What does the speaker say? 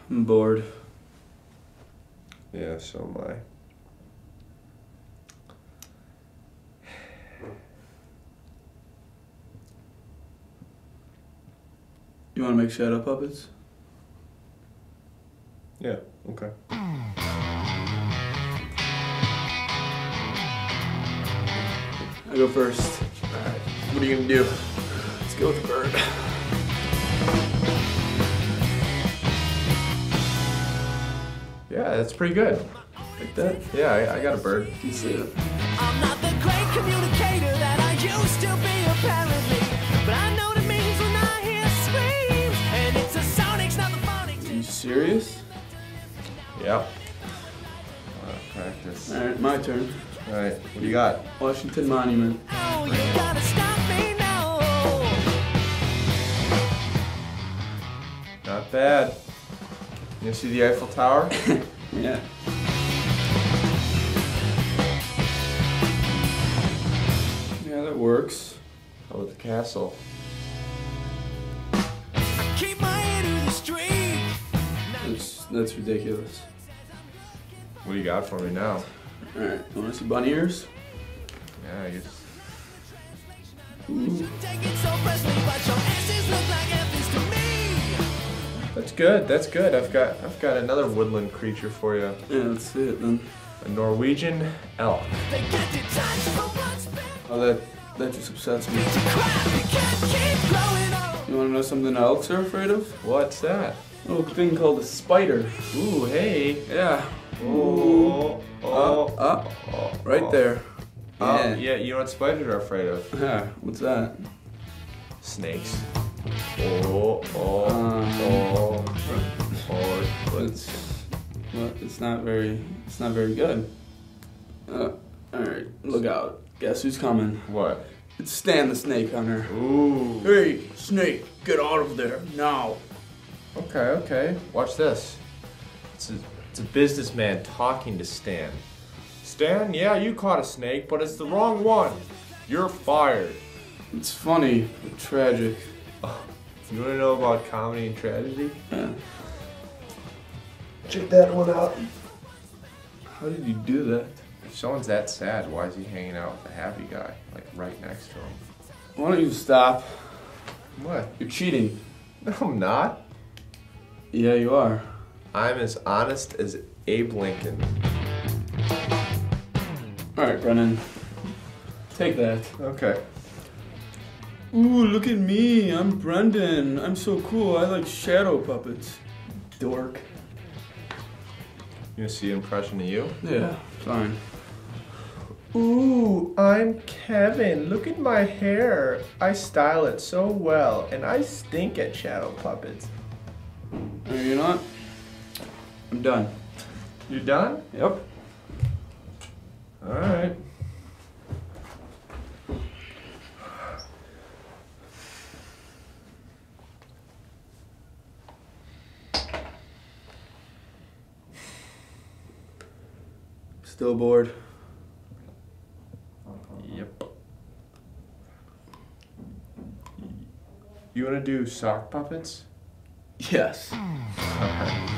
I'm bored. Yeah, so am I. You want to make shadow puppets? Yeah, okay. I go first. Alright, what are you gonna do? Let's go with the bird. Yeah, that's pretty good. Like that? Yeah, I got a bird. You see it. I'm not the great communicator that I used to be apparently, but I know the means when I hear screams, and it's the sonics, not the phonics. Are you serious? Yep. Practice. Alright, my turn. Alright, what do you got? Washington Monument. Oh, you gotta stop me now. Not bad. You see the Eiffel Tower? Yeah. Yeah, that works. How about the castle? Keep my ear to the street. That's ridiculous. What do you got for me now? Alright, you want to see bunny ears? Yeah, I guess. Ooh. Take it so personally, but your asses look like F's to me. That's good, that's good. I've got another woodland creature for you. Yeah, let's see it then. A Norwegian elk. They get detached from what's been. Oh, that just upsets me. It's a crap, you can't keep growing up. You want to know something elks are afraid of? What's that? A little thing called a spider. Ooh, hey. Yeah. Oh, Up, right there. Oh, yeah, you know what spiders are afraid of? Yeah, what's that? Snakes. It's not very good. Alright, look out. Guess who's coming? What? It's Stan the Snake Hunter. Ooh. Hey, Snake, get out of there, now. Okay. Watch this. It's a businessman talking to Stan. Stan, yeah, you caught a snake, but it's the wrong one. You're fired. It's funny, but tragic. You want to know about comedy and tragedy? Yeah. Check that one out. How did you do that? If someone's that sad, why is he hanging out with the happy guy, like right next to him? Why don't you stop? What? You're cheating. No, I'm not. Yeah, you are. I'm as honest as Abe Lincoln. Alright, Brennan. Take that. Okay. Ooh, look at me. I'm Brendan. I'm so cool. I like shadow puppets. Dork. You want to see an impression of you? Yeah, fine. Ooh, I'm Kevin. Look at my hair. I style it so well, and I stink at shadow puppets. Are you not? I'm done. You done? Yep. Alright. Still bored. Yep. You want to do sock puppets? Yes. Okay.